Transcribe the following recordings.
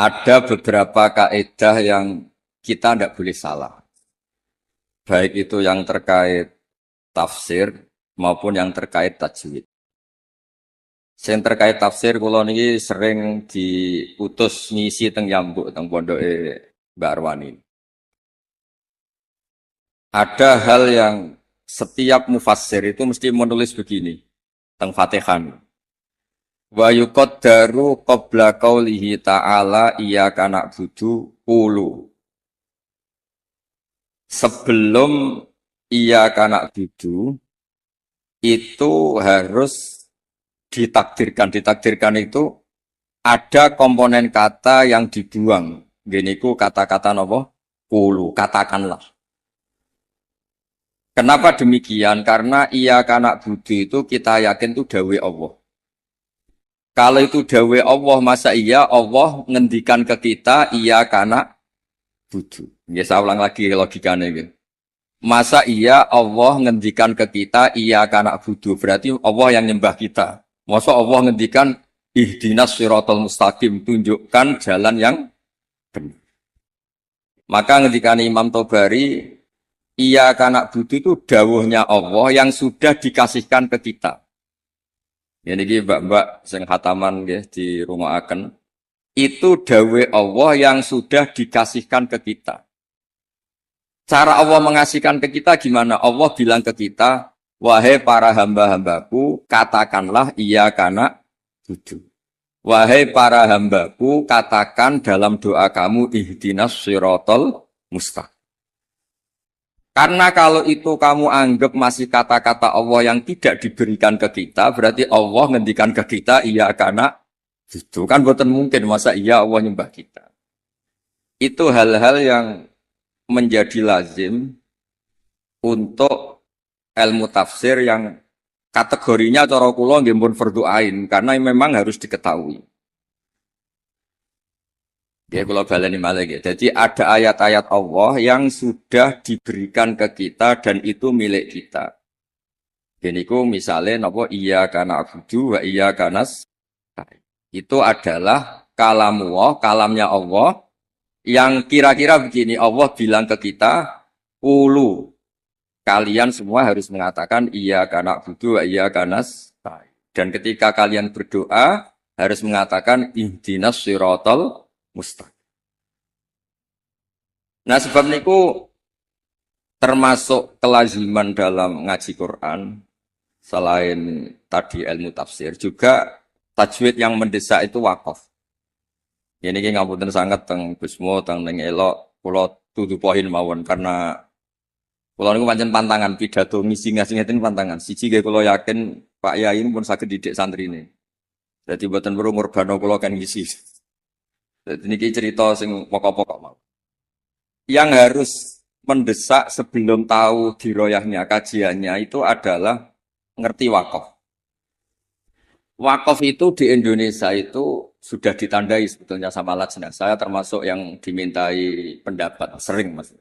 Ada beberapa kaidah yang kita tidak boleh salah. Baik itu yang terkait tafsir maupun yang terkait tajwid. Yang terkait tafsir kula niki sering diutus ngisi teng Yambuk teng pondoke Mbak Arwani. Ada hal yang setiap mufassir itu mesti menulis begini teng Fatihah. Wa yuqaddaru qabla qaulihi ta'ala iyyaka na'budu qulu. Sebelum iyyaka na'budu itu harus ditakdirkan itu ada komponen kata yang dibuang. Gini ku kata-kata napa? Qulu, katakanlah. Kenapa demikian? Karena iyyaka na'budu itu kita yakin itu dawuh Allah. Kalau itu dawe Allah, masa iya Allah ngendikan ke kita iya karena budu. Ya saya ulang lagi logikanya gitu. Masa iya Allah ngendikan ke kita iya karena budu. Berarti Allah yang nyembah kita. Masa Allah ngendikan ihdinas siratal mustaqim, tunjukkan jalan yang benar. Maka ngendikan Imam Tobari iya karena budu itu dawuhnya Allah yang sudah dikasihkan ke kita. Ini mbak-mbak sing khataman nggih di rumah akan itu dawe Allah yang sudah dikasihkan ke kita. Cara Allah mengasihkan ke kita gimana? Allah bilang ke kita, wahai para hamba-hambaku, katakanlah iya kana budu. Wahai para hambaku, katakan dalam doa kamu ihdinas siratal mustaqim. Karena kalau itu kamu anggap masih kata-kata Allah yang tidak diberikan ke kita, berarti Allah ngendikan ke kita, iya karena itu kan bukan mungkin, masa iya Allah nyembah kita. Itu hal-hal yang menjadi lazim untuk ilmu tafsir yang kategorinya cara kula nggih pun fardhu ain, karena memang harus diketahui. Ya, kalau baleni malih ya. Jadi ada ayat-ayat Allah yang sudah diberikan ke kita dan itu milik kita. Geniku misalnya napa iyyaka na'budu wa iyyaka nasta'in. Itu adalah kalamullah, kalamnya Allah yang kira-kira begini, Allah bilang ke kita, "Qulu." Kalian semua harus mengatakan iyyaka na'budu wa iyyaka nasta'in. Dan ketika kalian berdoa harus mengatakan ihdinas siratal mustaqim. Nah sebab niku termasuk kelaziman dalam ngaji Quran selain tadi ilmu tafsir juga tajwid yang mendesak itu wakaf. Ini ki ngapunten sangat teng Gusmo teng ning elok kula tutu poin mawon karena kula niku pancen pantangan pidato ngisi ngeten pantangan. Siji nggih kula yakin Pak Yai pun saged didik santrine. Dadi mboten perlu ngurbano kula kan ngisi. Ini cerita sing pokok-pokok mau. Yang harus mendesak sebelum tahu diroyahnya, kajiannya itu adalah ngerti wakaf. Wakaf itu di Indonesia itu sudah ditandai sebetulnya sama Lajnah. Saya termasuk yang dimintai pendapat, sering mas.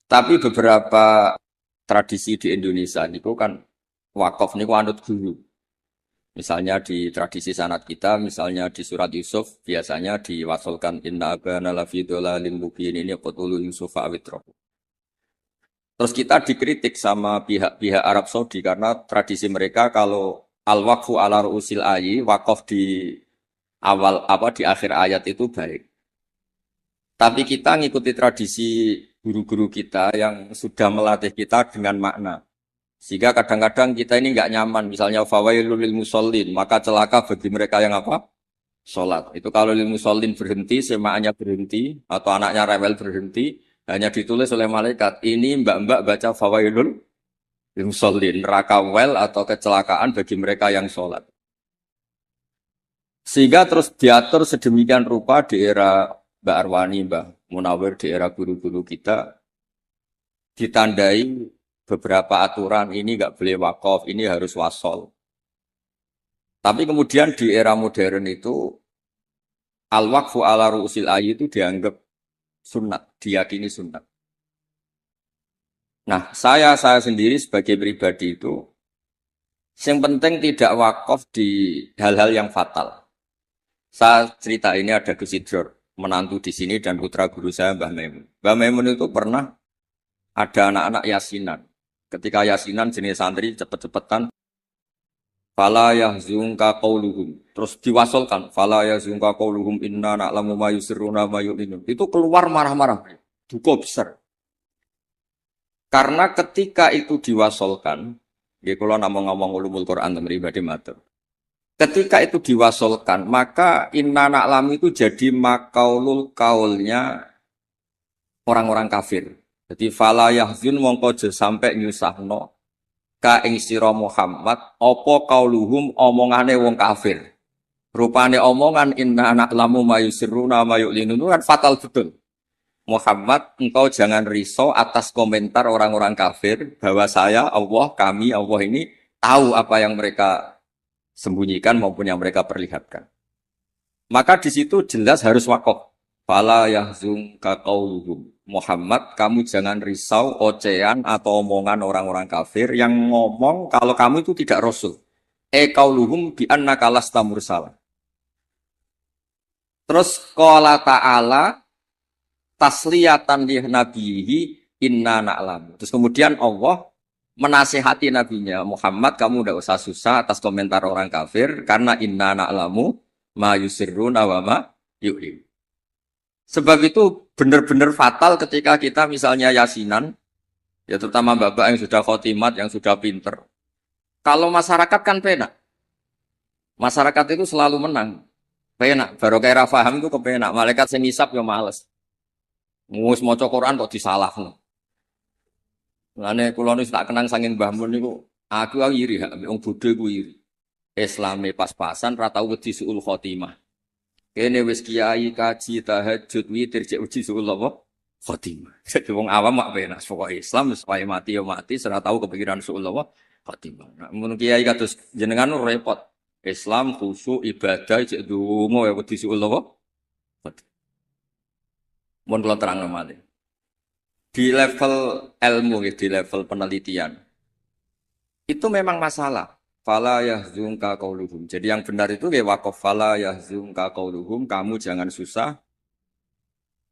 Tapi beberapa tradisi di Indonesia itu kan wakaf ini anut guru. Misalnya di tradisi sanad kita, misalnya di surat Yusuf, biasanya diwasolkan inna abana lafi dolalin mubin ini qutulu Yusuf awitrohu. Terus kita dikritik sama pihak-pihak Arab Saudi karena tradisi mereka kalau al-waqfu ala ru'usil ayi, wakaf di awal di akhir ayat itu baik. Tapi kita ngikuti tradisi guru-guru kita yang sudah melatih kita dengan makna. Sehingga kadang-kadang kita ini nggak nyaman, misalnya fawailul lil musallin, maka celaka bagi mereka yang apa? Sholat. Itu kalau lil musallin berhenti, semaannya berhenti, atau anaknya rewel berhenti, hanya ditulis oleh malaikat. Ini mbak-mbak baca fawailul lil musallin, neraka wel atau kecelakaan bagi mereka yang sholat. Sehingga terus diatur sedemikian rupa di era Mbak Arwani, Mbak Munawir, di era guru-guru kita, ditandai beberapa aturan ini nggak boleh wakaf, ini harus wasol. Tapi kemudian di era modern itu al-waqfu ala ru'usil ayy itu dianggap sunat, diyakini sunat. Nah, saya sendiri sebagai pribadi itu yang penting tidak wakaf di hal-hal yang fatal. Saya cerita ini ada Gus Idror, menantu di sini dan putra guru saya Mbah Maimun. Mbah Maimun itu pernah ada anak-anak yasinan. Ketika yasinan jenis santri cepet-cepetan, fala yahzunka qauluhum. Terus diwasolkan, fala yahzunka qauluhum inna na'lamu ma yusirruna ma yu'linun. Itu keluar marah-marah. Duka besar. Karena ketika itu diwasolkan, ya kalau nama ngomong ulumul Quran dan pribadi matur. Ketika itu diwasolkan, maka inna na'lamu itu jadi makaulul kaulnya orang-orang kafir. Jadi fala yahzun mongko aja sampai nyusahno ka ing sira Muhammad apa kauluhum omongane wong kafir. Rupane omongan inna na'lamu ma yusirruna ma yu'linun kan fatal betul. Muhammad, engkau jangan risau atas komentar orang-orang kafir bahwa saya, Allah, kami, Allah ini tahu apa yang mereka sembunyikan maupun yang mereka perlihatkan. Maka di situ jelas harus wakof. Fala yahzunka qauluhum. Muhammad, kamu jangan risau ocehan atau omongan orang-orang kafir yang ngomong kalau kamu itu tidak rasul. Qauluhum bi annaka lasta mursala. Terus qala ta'ala tasliyatan li nabihi inna na'lam. Terus kemudian Allah menasihati nabinya, Muhammad kamu udah usah susah atas komentar orang kafir karena inna na'lamu ma yusirruna wa ma yu'lim. Sebab itu benar-benar fatal ketika kita misalnya yasinan, ya terutama bapak yang sudah khotimat, yang sudah pinter. Kalau masyarakat kan penak. Masyarakat itu selalu menang. Penak, baru kayak faham itu kepenak. Malaikat sing ngisap ya males. Ngus maca Quran kok disalahno. Lane kula niku tak kenang saking Mbah Mun niku, aku iri hak wong bodho ku iri. Islame pas-pasan ra tau wedi suul khotimah. Kene wis kiai kaji tahajud witir cek uji suul apa? Khotimah. Jadi wong awam mak penak pokoke Islam wis wae mati ya mati, ora tau kepikiran suul apa? Khotimah. Nah, mun kiai kados jenengan repot. Islam khusyuk ibadah cek donga ya wedi suul apa? Khotimah. Mun kula terangno malih. Di level ilmu, di level penelitian, itu memang masalah. Fala yahzunka qauluhum. Jadi yang benar itu ya waqaf fala yahzunka qauluhum, kamu jangan susah.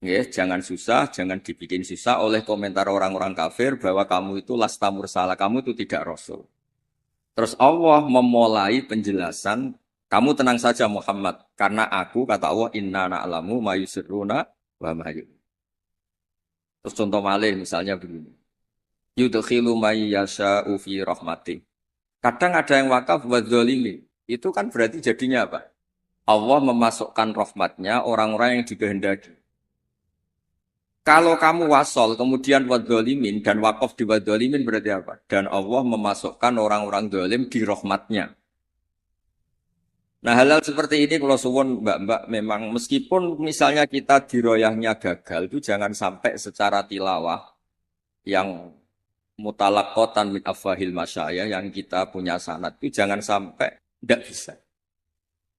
Ya, jangan susah, jangan dibikin susah oleh komentar orang-orang kafir bahwa kamu itu lasta mursala, kamu itu tidak rasul. Terus Allah memulai penjelasan, kamu tenang saja Muhammad, karena aku kata Allah inna na'lamu ma yusirruna wa ma yu'linun. Terus contoh malih misalnya begini. Yudkhilu may yasha'u fi rahmati. Kadang ada yang wakaf wa dzalimin. Itu kan berarti jadinya apa? Allah memasukkan rahmatnya orang-orang yang dikehendaki. Kalau kamu wasol kemudian wa dzalimin dan wakaf di wa dzalimin berarti apa? Dan Allah memasukkan orang-orang zalim di rahmatnya. Nah hal-hal seperti ini kalau suwun mbak-mbak memang meskipun misalnya kita diroyahnya gagal itu jangan sampai secara tilawah yang mutalakotan min afwahil masyayah yang kita punya sanad itu jangan sampai tidak bisa.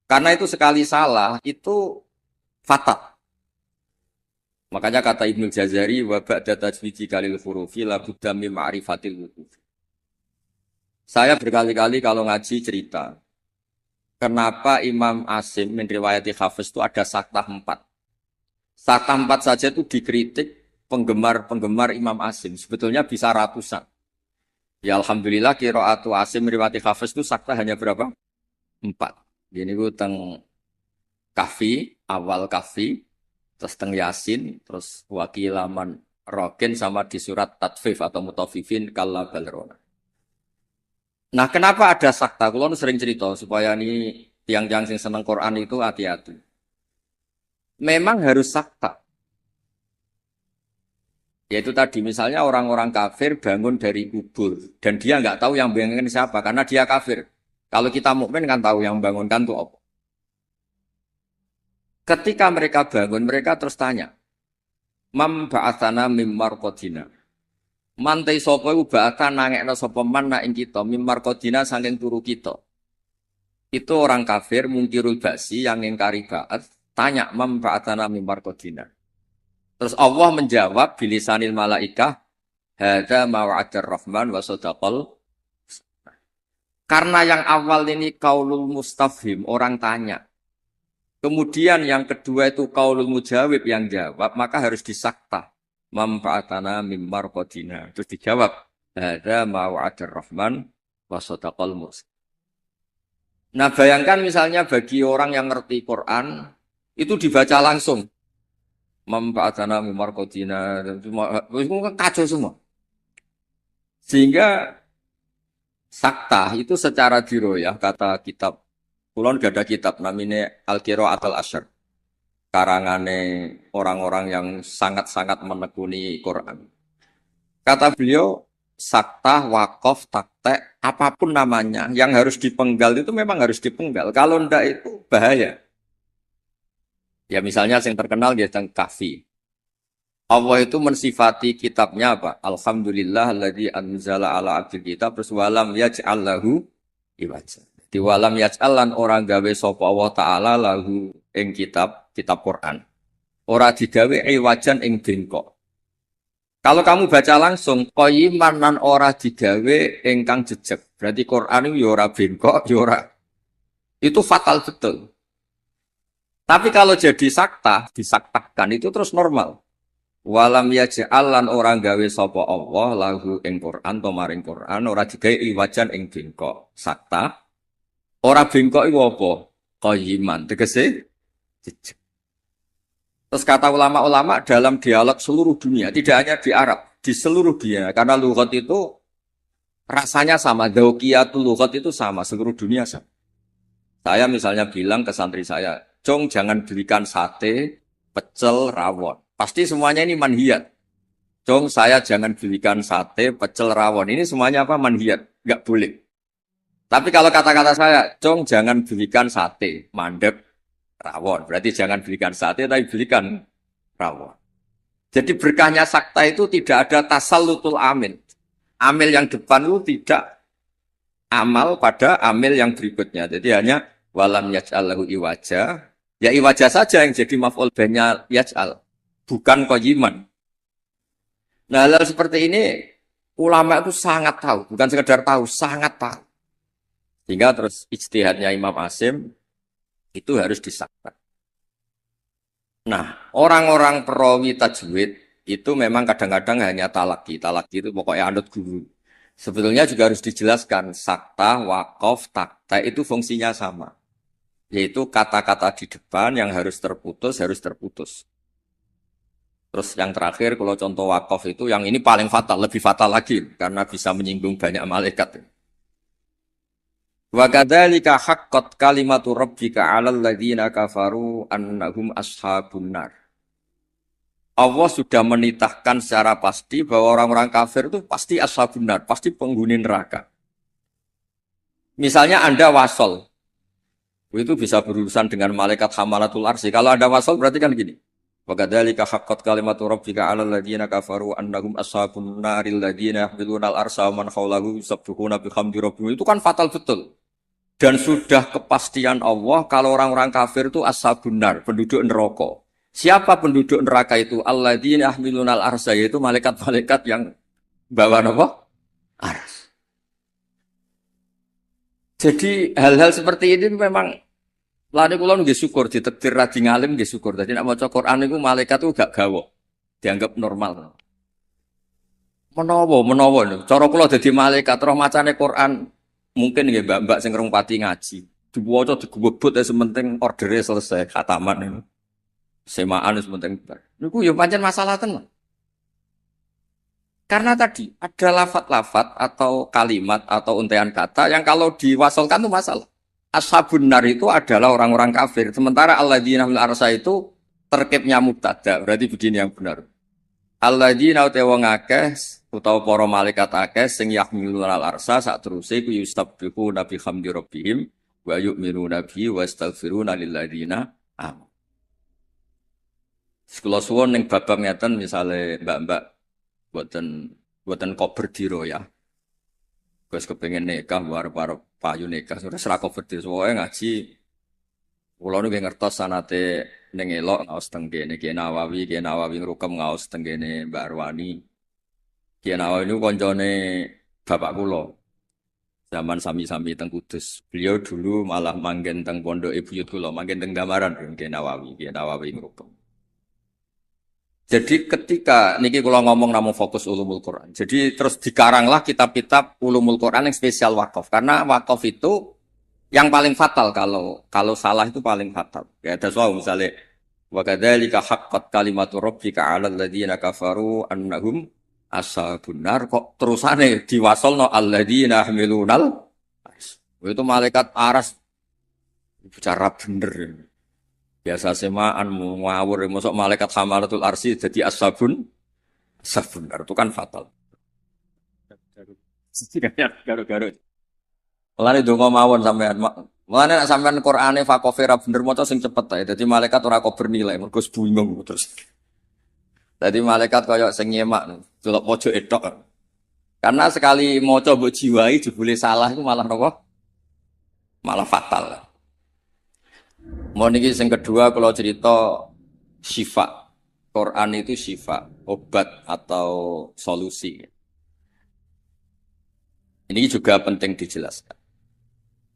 Karena itu sekali salah itu fatal. Makanya kata Ibnu Jazari wa ba'da tajwidi kalil hurufi la budda min ma'rifatil wuquf. Saya berkali-kali kalau ngaji cerita kenapa Imam Asim min riwayati Hafiz itu ada saktah 4. Saktah 4 saja itu dikritik penggemar-penggemar Imam Asim. Sebetulnya bisa ratusan. Ya Alhamdulillah qiraatu Asim riwayati Hafiz itu saktah hanya berapa? 4. Ini itu teng Kahfi, awal Kahfi, terus teng Yasin, terus wakilaman Rokin sama di surat Tatfif atau Mutafifin kalla balrona. Nah, kenapa ada sakta? Kulo sering cerita supaya ini tiang-tiang sing seneng Quran itu hati-hati. Memang harus sakta. Yaitu tadi misalnya orang-orang kafir bangun dari kubur dan dia nggak tahu yang bangunkan siapa karena dia kafir. Kalau kita mukmin kan tahu yang bangunkan itu apa. Ketika mereka bangun, mereka terus tanya, "Mam ba'atsana mim marqadina." Mantai sapa iku bakal nangekno sapa man nak ing kita mimar kodina saking turu kita. Itu orang kafir mungkirul ba'si yang ingkari ba'at tanya mam ba'atana mimar kodina. Terus Allah menjawab bilisanil malaikah hadza ma wa'adar rahman wa sadaqal. Karena yang awal ini kaulul mustafhim, orang tanya. Kemudian yang kedua itu qaulul mujawib yang jawab, maka harus disakta. Manfaatana mimmar qadina. Terus dijawab, hadza ma wa'adar rahman wa sadaqal mursalin. Nah, bayangkan misalnya bagi orang yang ngerti Quran, itu dibaca langsung. Manfaatana mimmar qadina. Itu kan kacau semua. Sehingga sakta itu secara diroyah, kata kitab. Kulon gak ada kitab namanya Al-Qira'atul Asyr. Karangane orang-orang yang sangat-sangat menekuni Quran. Kata beliau, sakta, wakaf, taktek, apapun namanya, yang harus dipenggal itu memang harus dipenggal. Kalau ndak itu bahaya. Ya misalnya yang terkenal dia tentang kahfi. Allah itu mensifati kitabnya apa? Alhamdulillah alladzi anzala ala abdil kitab terus walam yaj'al lahu iwaja. Di walam yaj'al lan orang gawe sapa Allah taala lahu ing kitab Quran. Ora digawe iwajan ing bengkok. Kalau kamu baca langsung qayyiman lan ora digawe ingkang jejeg. Berarti Quran itu ya ora bengkok, ya ora. Itu fatal betul. Tapi kalau jadi sakta, disaktakan itu terus normal. Walam yaj'al lan orang gawe sapa Allah lahu ing Quran to maring Quran ora digawe iwajan ing bengkok. Sakta. Ora bengkok iku apa? Qayyiman. Tegese jejeg. Terus kata ulama-ulama dalam dialog seluruh dunia, tidak hanya di Arab, di seluruh dunia. Karena lughat itu rasanya sama, dzauqiyatul lughat itu sama, seluruh dunia sama. Saya misalnya bilang ke santri saya, "Cong jangan belikan sate, pecel, rawon." Pasti semuanya ini manhiyat. Cong saya jangan belikan sate, pecel, rawon. Ini semuanya apa? Manhiyat. Enggak boleh. Tapi kalau kata-kata saya, Cong jangan belikan sate, mandek, rawon. Berarti jangan belikan sate, tapi belikan rawon. Jadi berkahnya sakta itu tidak ada tasallutul amil. Amil yang depan itu tidak amal pada amil yang berikutnya. Jadi hanya walam yaj'al lahu iwaja. Ya iwaja saja yang jadi maf'ul bihnya yaj'al. Bukan qayyiman. Nah, hal seperti ini ulama itu sangat tahu, bukan sekedar tahu, sangat tahu. Sehingga terus ijtihadnya Imam Asim itu harus disakta. Nah, orang-orang perawi tajwid itu memang kadang-kadang hanya talaki. Talaki itu pokoknya anut guru. Sebetulnya juga harus dijelaskan sakta, wakaf, takta itu fungsinya sama. Yaitu kata-kata di depan yang harus terputus, harus terputus. Terus yang terakhir kalau contoh wakaf itu yang ini paling fatal, lebih fatal lagi karena bisa menyinggung banyak malaikat. Wa kadzalika haqqat kalimatu rabbika 'alal ladzina kafaru annahum ashabun nar. Allah sudah menitahkan secara pasti bahwa orang-orang kafir itu pasti ashabun nar, pasti penghuni neraka. Misalnya Anda wasol. Itu bisa berurusan dengan malaikat hamalatul arsy. Kalau Anda wasol berarti kan gini. Wa kadzalika haqqat kalimatu rabbika 'alal ladzina kafaru annahum ashabun naril ladzina yahmiluna al-arsha wa man hawlahu yusabbihuna bihamdi rabbihim. Itu kan fatal betul. Dan sudah kepastian Allah kalau orang-orang kafir itu ashabun nar, penduduk neraka. Siapa penduduk neraka itu? Alladzina yahmiluna al-arsha, yaitu malaikat-malaikat yang bawa apa? Ars. Jadi hal-hal seperti ini memang lane kula nggih syukur ditakdir radi ngalim nggih syukur. Dadi nek maca Quran niku malaikat itu gak gawok. Dianggap normal. Menawa. Cara kula dadi malaikat roh macane Quran mungkin nggih mbak-mbak sing rong pati ngaji. Diwaca digubut ya sementing ordere selesai khataman niku. Semaan wis penting. Niku ya pancen masalah tenan. Karena tadi ada lafat-lafat atau kalimat atau untaian kata yang kalau diwasolkan itu masalah. Ashabun nar itu adalah orang-orang kafir. Sementara alladzina fil arsy itu terkibnya mubtada. Berarti begini yang benar. Alladzina utawa ngakeh utawa para malaikat akeh sing yahmiluna al-arsy sak teruse ku yustabbihu nabi hamdi rabbihim wa yu'minuna bihi wa astaghfiruna lil ladzina amanu. Sekula suwun ning babab ngeten misale mbak-mbak buatan kober diro ya. Gus kepengen nikah warep-warep payu nikah. Sudah serak kober diro soalnya ngaji. Kulo nu ngertos sanate ning elok ngaos teng kene Ki Nawawi ngrukem ngaos teng kene Mbak Arwani. Ki Nawawi niku koncone bapak kula. Zaman sami-sami teng Kudus. Beliau dulu malah manggen teng pondok Buyut kula, manggen teng Damaran Ki Nawawi ngrupeng. Jadi ketika niki kula ngomong namung fokus ulumul Quran. Jadi terus dikaranglah kitab-kitab ulumul Quran yang spesial wakaf. Karena wakaf itu yang paling fatal kalau salah itu paling fatal. Ya ada soal misalnya wa kadzalika haqqat kalimatu rabbika 'alal ladzina kafaru annahum ashabun nar kok terusane diwasolno alladzina yahmilunal itu malaikat aras bicara bener. Biasa semaan ngawur masuk malaikat hamalatul arsi jadi ashabun nar itu kan fatal. Garu-garu. Mulane donga mawon sampean. Mulane nek sampean Qur'ane fakofera bener maca sing cepet ae. Dadi malaikat ora kok bernilai mergo bingung terus. Dadi malaikat kaya sing nyemak delok pojok etok. Karena sekali maca mbok jiwai jebule salah itu malah napa? Malah fatal. Mau niki sing kedua kalau cerita syifa. Quran itu syifa, obat atau solusi. Ini juga penting dijelaskan.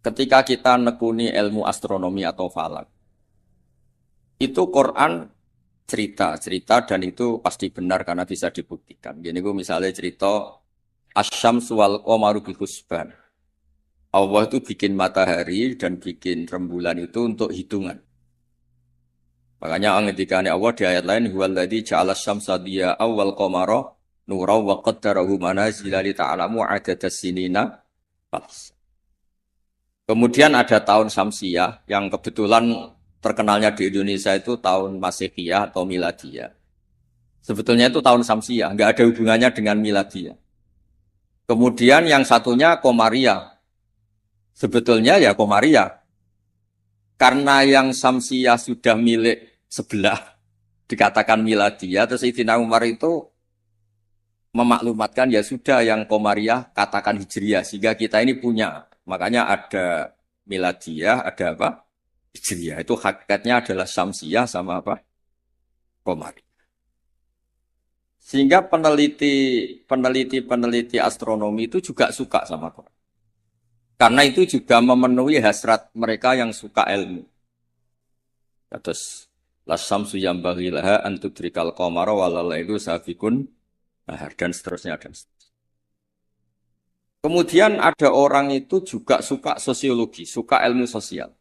Ketika kita nekuni ilmu astronomi atau falak, itu Quran cerita dan itu pasti benar karena bisa dibuktikan. Gini gue misalnya cerita Asyamsu wal qamaru bi husban. Allah itu bikin matahari dan bikin rembulan itu untuk hitungan. Makanya ngendikane Allah di ayat lain huwallazi ja'ala asy-syamsa diya'an wal qamara nuran wa qaddarahu manazila li ta'lamu 'adadas sinina. Kemudian ada tahun Syamsiyah yang kebetulan terkenalnya di Indonesia itu tahun Masehiyah atau Miladiyah. Sebetulnya itu tahun Syamsiyah, nggak ada hubungannya dengan Miladiyah. Kemudian yang satunya Komariah. Sebetulnya ya Komariah. Karena yang Syamsiyah sudah milik sebelah, dikatakan Miladiyah, terus Sayyidina Umar itu memaklumatkan ya sudah yang Komariah katakan Hijriyah, sehingga kita ini punya. Makanya ada Miladiyah, ada apa? Hijriyah. Itu hakikatnya adalah Syamsiyah sama apa? Komariah. Sehingga peneliti astronomi itu juga suka sama Quran. Karena itu juga memenuhi hasrat mereka yang suka ilmu. Terus lasamsu yambaghi laha an tudrikal qamara walalailu sabiqun nahar dan seterusnya dan seterusnya. Kemudian ada orang itu juga suka sosiologi, suka ilmu sosial.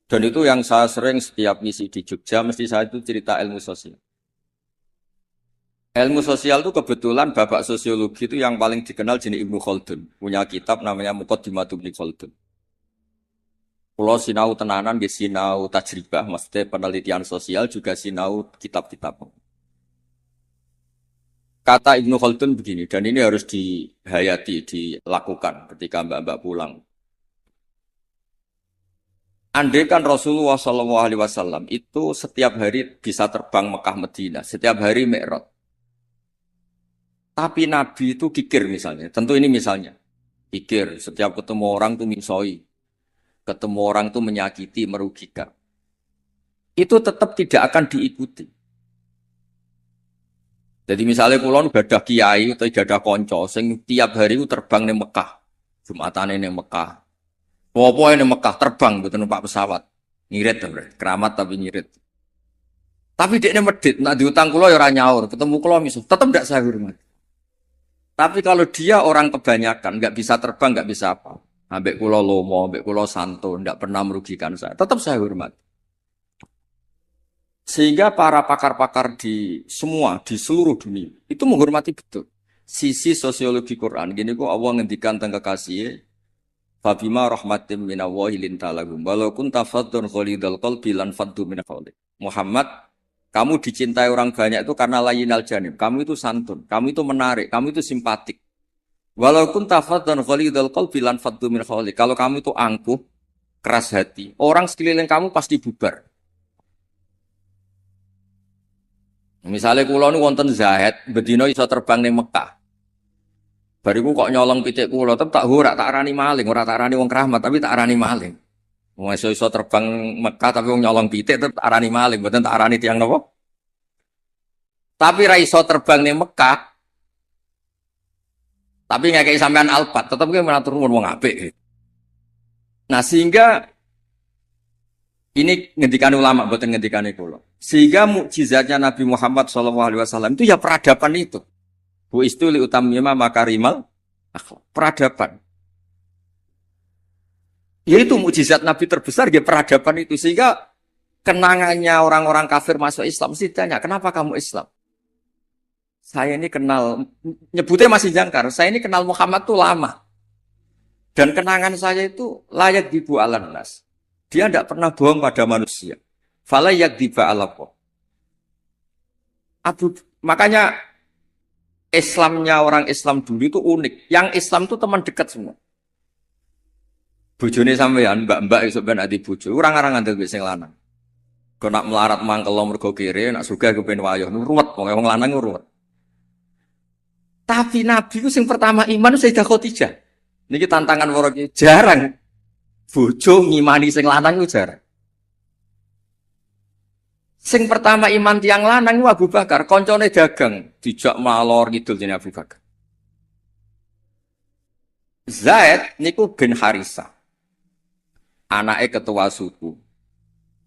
Dan itu yang saya sering setiap misi di Jogja mesti saya itu cerita ilmu sosial. Ilmu sosial itu kebetulan bapak sosiologi itu yang paling dikenal jenis Ibnu Khaldun. Punya kitab namanya Muqaddimatu Ibnu Khaldun. Kalau sinau tenanan, dia sinau tajribah, maksudnya penelitian sosial juga sinau kitab-kitab. Kata Ibnu Khaldun begini, dan ini harus dihayati, dilakukan ketika mbak-mbak pulang. Andai kan Rasulullah SAW itu setiap hari bisa terbang Mekah Madinah, setiap hari Mi'raj. Tapi Nabi itu kikir misalnya, tentu ini misalnya. Kikir, setiap ketemu orang itu misoi. Ketemu orang itu menyakiti, merugikan. Itu tetap tidak akan diikuti. Jadi misalnya kulon gadah kiai atau gadah konco, sing tiap hari itu terbang di Mekah. Jumatan ini Mekah. Apa ini Mekah terbang, gitu numpak pesawat. Ngirit, keramat tapi ngirit. Tapi dia ini medit, nak diutang kulo ya orang nyaur. Ketemu kulo misalnya, tetap tidak saya hormat. Tapi kalau dia orang kebanyakan, nggak bisa terbang, nggak bisa apa. Ambek kulo lomo, ambek kulo santo, nggak pernah merugikan saya. Tetap saya hormat. Sehingga para pakar-pakar di semua, di seluruh dunia, itu menghormati betul. Sisi sosiologi Quran. Gini kok Allah ngendikan tentang kekasih. Fabima rahmatim minallahi lintalagum. Walau kunta faddun ghalidhal qalbi lan faddu min hawlik. Muhammad, kamu dicintai orang banyak itu karena layinal janib. Kamu itu santun, kamu itu menarik, kamu itu simpatik. Walaupun tafadhan ghalidhal qalbi lan faddu min hawlik. Kalau kamu itu angkuh, keras hati, orang sekeliling kamu pasti bubar. Misalnya kula nu wonten Zahid, bedino iso terbang ning Mekah. Bariku kok nyolong pitik kula, tetep tak ora tak arani maling, ora tak arani wong keramat, tapi tak arani maling. Wong iso terbang Mekah tapi wong nyolong pitik tetep tak arani maling, mboten tak arani tiyang napa? Tapi ra iso terbang ning Mekah. Tapi nggak kayak sampean alpat, tetap gue mengatur ngomong apik. Nah sehingga ini ngendikan ulama, bukan ngendikan kula. Sehingga mukjizatnya Nabi Muhammad SAW itu ya peradaban itu. Bu istuli utamima makarimal akhlak. Peradaban. Yaitu mukjizat Nabi terbesar ya peradaban itu. Sehingga kenangannya orang-orang kafir masuk Islam mesti ditanya, kenapa kamu Islam? Saya ini kenal, nyebutnya masih jangkar, saya ini kenal Muhammad tuh lama. Dan kenangan saya itu layak dibu ala nas. Dia tidak pernah bohong pada manusia. Fala yakdiba ala Allah. Makanya Islamnya orang Islam dulu itu unik. Yang Islam itu teman dekat semua. Bojone sampean, mbak-mbak iso ben ati bojo, orang-orang ngandel wis sing lanang. Kok nak melarat mangkel mergo kere, nak sugih kepen wayah, ruwet wong lanang ruwet. Tapi Nabi itu yang pertama iman Sayyidah Khadijah. Niki tantangan para jarang bojo ngimani sing lanang itu jarang. Sing pertama iman tiang lanang itu Abu Bakar, koncone dagang, dijak malor ngidul jenenge Abu Bakar. Zaid niku bin Harisah. Anake ketua suku.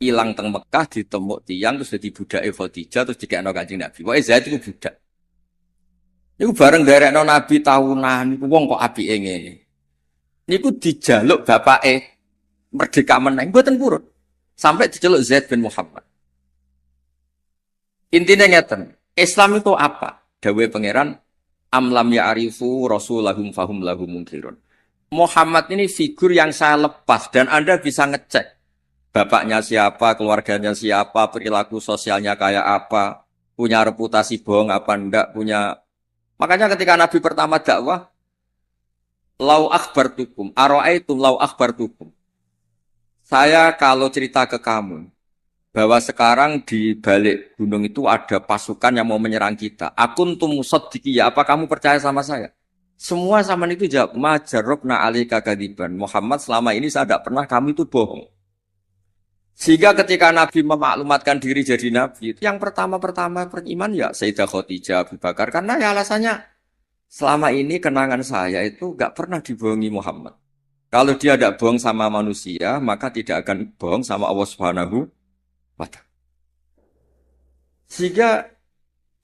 Ilang teng Mekah ditemuk tiang terus dadi budake Khadijah terus dikekno Kanjeng Nabi. Pokoke Zaid iku budak. Niku bareng derekno Nabi tahunan niku wong kok apike ngene. Niku dijaluk bapake merdeka meneng mboten purun. Sampai diceluk Zaid bin Muhammad. Intinya ngeten, Islam itu apa? Dawuhe pangeran amlam ya'rifu rasulahum fahum lahum munkirun. Muhammad ini figur yang saya lepas dan Anda bisa ngecek bapaknya siapa, keluarganya siapa, perilaku sosialnya kayak apa, punya reputasi bohong apa enggak, punya. Makanya ketika Nabi pertama dakwah, lau akhbartukum, ara'aitum lau akhbartukum. Saya kalau cerita ke kamu, bahwa sekarang di balik gunung itu ada pasukan yang mau menyerang kita. Akuntum musaddiqiyya, apa kamu percaya sama saya? Semua zaman itu jawab, majarobna alika kadiban. Muhammad selama ini saya tidak pernah kamu itu bohong. Sehingga ketika Nabi memaklumatkan diri jadi Nabi, yang pertama-tama beriman ya Sayyidah Khadijah, Abu Bakar. Karena ya alasannya, selama ini kenangan saya itu gak pernah dibohongi Muhammad. Kalau dia tidak bohong sama manusia, maka tidak akan bohong sama Allah Subhanahu wa Ta'ala. Sehingga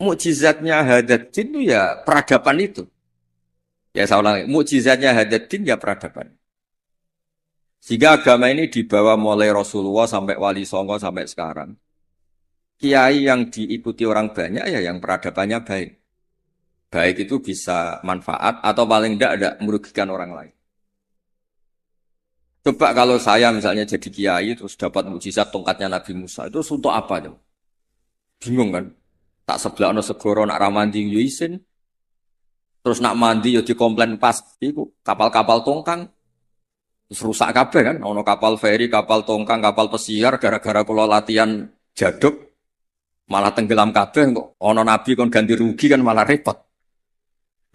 mukjizatnya Hadaddin itu ya peradaban itu. Ya saya ulangi, mukjizatnya Hadaddin ya peradaban. Sehingga agama ini dibawa mulai Rasulullah sampai Wali Songo sampai sekarang. Kiai yang diikuti orang banyak ya yang peradabannya baik. Baik itu bisa manfaat atau paling tidak merugikan orang lain. Coba kalau saya misalnya jadi kiai terus dapat mukjizat tongkatnya Nabi Musa itu untuk apa tuh? Bingung kan? Tak sebelah ono segoro nak ramandi yo isin. Terus nak mandi yo dikomplain pas iku kapal-kapal tongkang. Terus rusak kabeh kan, ono kapal feri, kapal tongkang, kapal pesiar gara-gara kula latihan jaduk malah tenggelam kabeh kok ono nabi kon ganti rugi kan malah repot.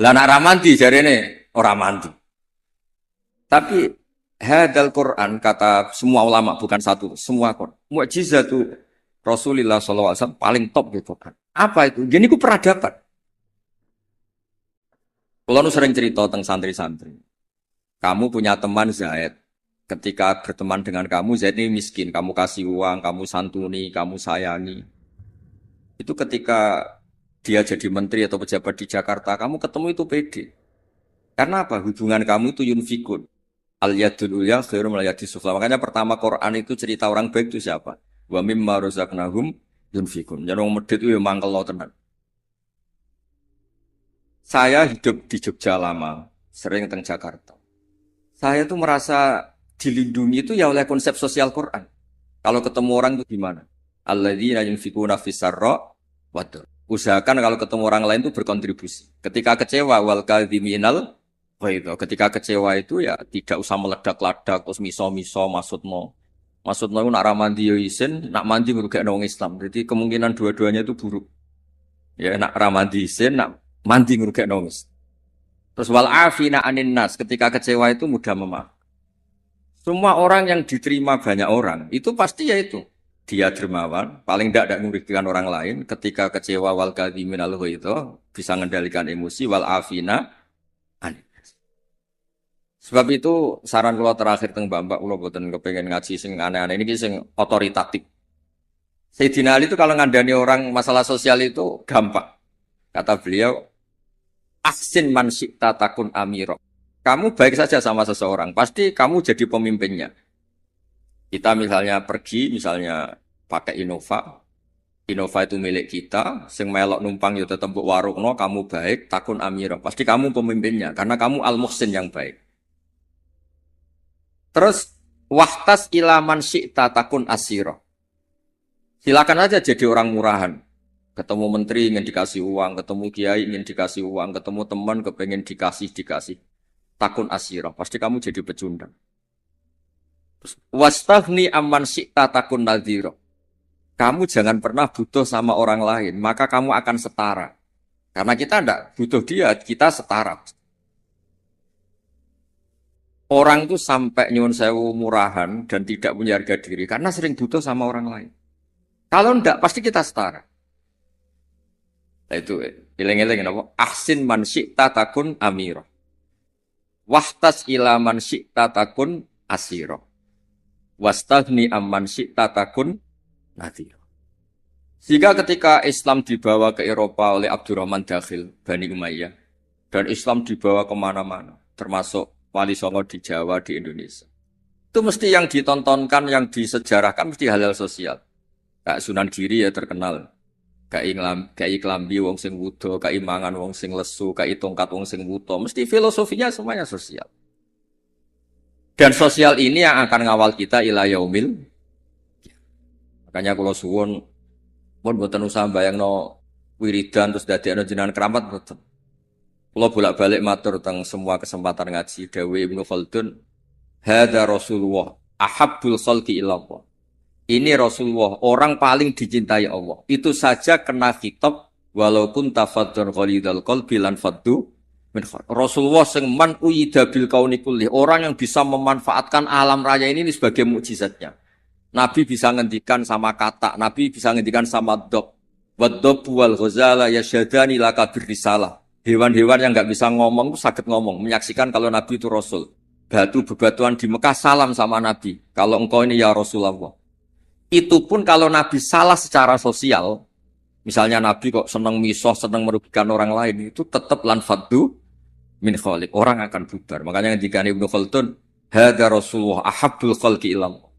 Lah nak ramandi jarene ora mandi. Tapi hadal Quran kata semua ulama bukan satu, semua Quran. Mukjizatu Rasulullah SAW paling top gitu kan. Apa itu? Gini ku peradaban. Kalau nu sering cerita tentang santri-santri. Kamu punya teman Zaid. Ketika berteman dengan kamu, Zaid ini miskin. Kamu kasih uang, kamu santuni, kamu sayangi. Itu ketika dia jadi menteri atau pejabat di Jakarta, kamu ketemu itu pede. Karena apa? Hubungan kamu itu yunfikun. Al-yadul ulya khairum al-yadis sufla. Makanya pertama Quran itu cerita orang baik itu siapa? Wa mimma razaqnahum yunfikun. Jadi orang medit itu mangkel tenan. Saya hidup di Jogja lama, sering teng Jakarta. Saya tuh merasa dilindungi itu ya oleh konsep sosial Quran. Kalau ketemu orang itu gimana? Alladzina yunfikuna fis-sarra wa dharra. Usahakan kalau ketemu orang lain itu berkontribusi. Ketika kecewa wal kadhiminal ghaidha. Ketika kecewa itu ya tidak usah meledak-ledak terus miso-miso maksudmu. Maksudmu itu nak ramandi yo isin, nak mandi ngrugekno wong Islam. Jadi kemungkinan dua-duanya itu buruk. Ya nak ramandi isin, nak mandi ngrugekno wong Islam. Terus wal afina anin nas, ketika kecewa itu mudah memaafkan. Semua orang yang diterima banyak orang, itu pasti ya itu. Dia dermawan, paling tidak merugikan orang lain. Ketika kecewa wal kadhimin al-ghaidha, bisa mengendalikan emosi wal afina anin. Sebab itu saran kula terakhir teng Mbak kula boten kepengen ngaji sing aneh-aneh ini sing otoritatif. Sayyidina Ali itu kalau ngandani orang masalah sosial itu gampang. Kata beliau, "Ahsin man syi'ta takun amiro." Kamu baik saja sama seseorang, pasti kamu jadi pemimpinnya. Kita misalnya pergi, misalnya pakai Innova, Innova itu milik kita, sing melok numpang ya tetep mbok warungno, kamu baik, takun amiro. Pasti kamu pemimpinnya, karena kamu al-muhsin yang baik. Terus, wahtas ilaman syi'ta takun asiro. Silakan aja jadi orang murahan. Ketemu menteri ingin dikasih uang, ketemu kiai ingin dikasih uang, ketemu teman kepengen dikasih. Takun asiro, pasti kamu jadi pecundang. Wastaghni amman syi'ta takun nadhiro. Kamu jangan pernah butuh sama orang lain, maka kamu akan setara. Karena kita tidak butuh dia, kita setara. Orang tuh sampai nyuwun sewu murahan dan tidak punya harga diri karena sering butuh sama orang lain. Kalau tidak, pasti kita setara. Nah itu, eling-eling apa? Ahsin man syi'ta takun amiro. Wahtas ila man syi'ta takun asiro. Wastaghni amman syi'ta takun nadhiro. Sehingga ketika Islam dibawa ke Eropa oleh Abdurrahman Dakhil, Bani Umayyah, dan Islam dibawa kemana-mana, termasuk Wali Songo di Jawa, di Indonesia. Itu mesti yang ditontonkan, yang disejarahkan, mesti hal-hal sosial. Kayak Sunan Giri ya terkenal. Kayak klambi wong sing wudo, kayak mangan wong sing lesu, kayak tongkat wong sing wuto. Mesti filosofinya semuanya sosial. Dan sosial ini yang akan ngawal kita ila yaumil. Makanya kalau suwun pun boten usah bayangno wiridan terus dadekno jenengan keramat boten. Kula bolak-balik matur teng semua kesempatan ngaji dawuh Ibnu Khaldun, hadza Rasulullah ahabbul khalqi ilallah. Ini Rasulullah, orang paling dicintai Allah. Itu saja kena khitab walaupun tafadzun ghalidul qalbi lan faddu min Rasulullah sing man uyida bil kauni kulli, orang yang bisa memanfaatkan alam raya ini sebagai mukjizatnya. Nabi bisa ngendikan sama kata, Nabi bisa ngendikan sama dok. Waddob wal ghazala yasyadani laka birrisalah. Hewan-hewan yang nggak bisa ngomong itu sakit ngomong, menyaksikan kalau Nabi itu Rasul. Batu bebatuan di Mekah salam sama Nabi. Kalau engkau ini ya Rasulullah. Itu pun kalau Nabi salah secara sosial, misalnya Nabi kok senang misoh, senang merugikan orang lain, itu tetap lan faddu min khaliq. Orang akan bubar. Makanya ketika Ibnu Khaldun, hadza Rasulullah ahabbul khalqi ilallah.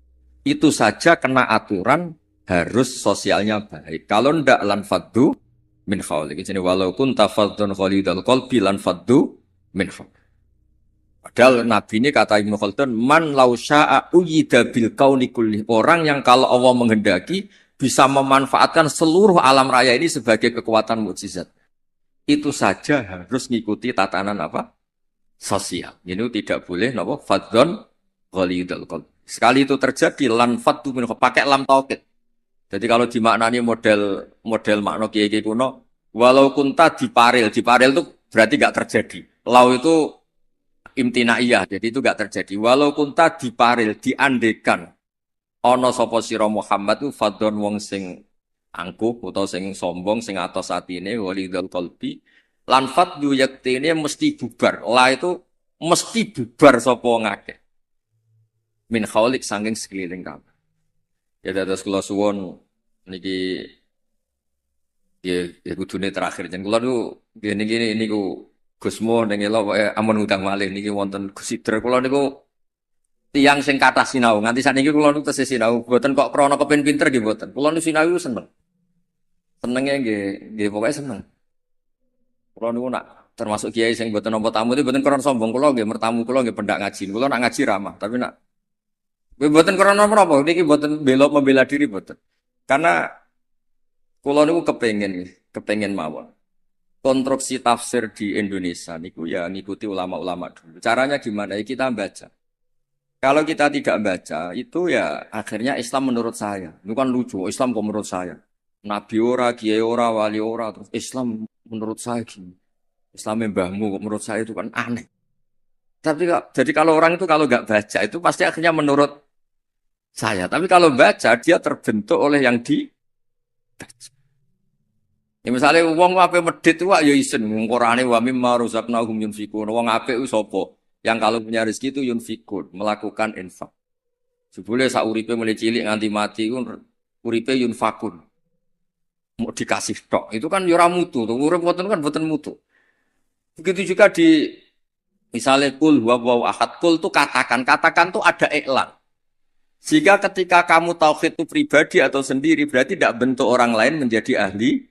Itu saja kena aturan harus sosialnya baik. Kalau ndak lan faddu min khawlik. Jadi walaupun tafadzun khalidul qalbi lan faddu min khawlik. Padahal Nabi ini kata Ibnu Khaldun, man law sya'a uyida bil kauni kulli. Orang yang kalau Allah menghendaki bisa memanfaatkan seluruh alam raya ini sebagai kekuatan mukjizat. Itu saja harus ngikuti tatanan apa? Sosial. Ini tidak boleh napa fadzun khalidul qalbi. Sekali itu terjadi lan faddu min khawlik. Pakai lam taukid. Jadi kalau dimaknani model makna kiai kuno, walau kunta diparil itu berarti nggak terjadi. Lau itu imtinaiyah, jadi itu nggak terjadi. Walau kunta diparil, diandekan. Ono sapa sira Muhammad itu fadon wong sing angkuh atau sing sombong, sing atos atine walidul qalbi. Lan faddu yaktine mesti bubar. La itu mesti bubar sapa ngakeh. Min khaulik saking sekeliling kamu. Ya dados kula suwun niki ya kudune terakhir jen kula niku niki niku Gusmo ning elok amun ngundang malih niki wonten Gusidra kula niku tiyang sing kathah sinau nganti sakniki kula niku tesih sinau mboten kok krana kepen pinter nggih mboten kula niku sinau seneng senenge nggih pokoke seneng kula niku nak termasuk kiai sing mboten nampa tamu itu mboten krana sombong kula nggih mertamu kula nggih pendak ngaji kula nak ngaji ramah tapi nak mboten krana menapa niki mboten membela diri mboten. Karena kula niku kepengin mawon. Konstruksi tafsir di Indonesia niku ya ngikuti ulama-ulama dulu. Caranya gimana? Ya kita baca. Kalau kita tidak baca itu ya akhirnya Islam menurut saya. Itu kan lucu, Islam kok menurut saya. Nabi ora, kiai ora, wali ora terus Islam menurut saya gini. Islam mbahmu kok menurut saya itu kan aneh. Tapi jadi kalau orang itu kalau nggak baca itu pasti akhirnya menurut saya. Tapi kalau baca dia terbentuk oleh yang dibaca. Ya misalnya wong ape medhit wae ya isen Qur'ane wa mimma razaqnahum yunfikun. Wong apik ku sapa? Yang kalau punya rezeki itu yunfikun, melakukan infak. Jebule sak uripe mulai cilik nganti mati ku uripe yunfakun. Mau dikasih tok. Itu kan yo ora mutu, tuh urip boten kan boten mutu. Begitu juga di misalnya kul huwa ahad, kul tuh katakan tuh ada iklan. Jika ketika kamu tauhid itu pribadi atau sendiri, berarti tidak bentuk orang lain menjadi ahli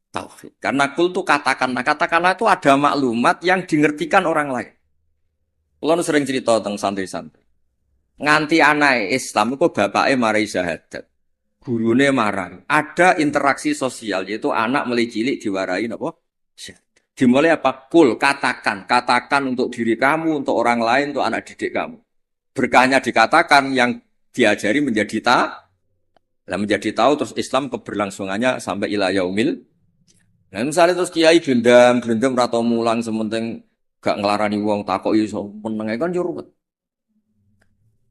tauhid. Karena kul tuh katakanlah itu ada maklumat yang dimengertikan orang lain. Kalau sering cerita tentang santri-santri. Nganti anak Islam itu bapaknya marai syahadat. Gurune marah. Ada interaksi sosial, yaitu anak mulai cilik diwarai apa? Dimulai apa? Kul, katakan untuk diri kamu, untuk orang lain, untuk anak didik kamu. Berkahnya dikatakan yang diajari menjadi nah, menjadi tahu terus Islam keberlangsungannya sampai ila yaumil. Nah, misalnya terus kiai gendam atau mulang sementing gak ngelarani wong takok iso meneng kan yo ruwet.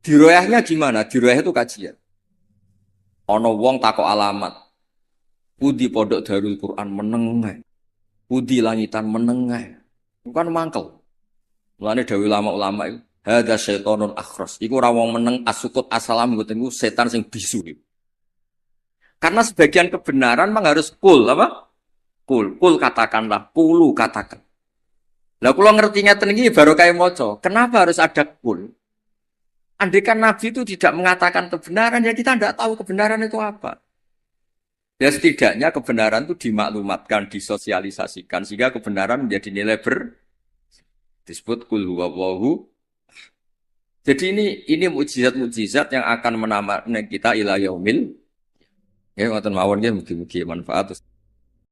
Diroyahnya gimana? Diroyah itu kajian. Ana wong takok alamat. Pudi pondok Darul Quran meneng ae. Pudi langitan meneng ae. Bukan mangkel. Mulane dawuh ulama-ulama itu hadza syaitonun akhras. Iku ora wong meneng asukut asalam mboten iku setan sing bisu. Karena sebagian kebenaran memang harus kul apa? Kul katakanlah, kulu katakan. Lah kula ngertinya ten iki baru kayak maca. Kenapa harus ada kul? Andaikan Nabi itu tidak mengatakan kebenaran, ya kita tidak tahu kebenaran itu apa. Ya setidaknya kebenaran itu dimaklumatkan, disosialisasikan, sehingga kebenaran menjadi nilai disebut kul huwallahu. Jadi ini mukjizat-mukjizat yang akan menambah kita ila yaumil. Ya ngoten mawon nggih mugi-mugi manfaat.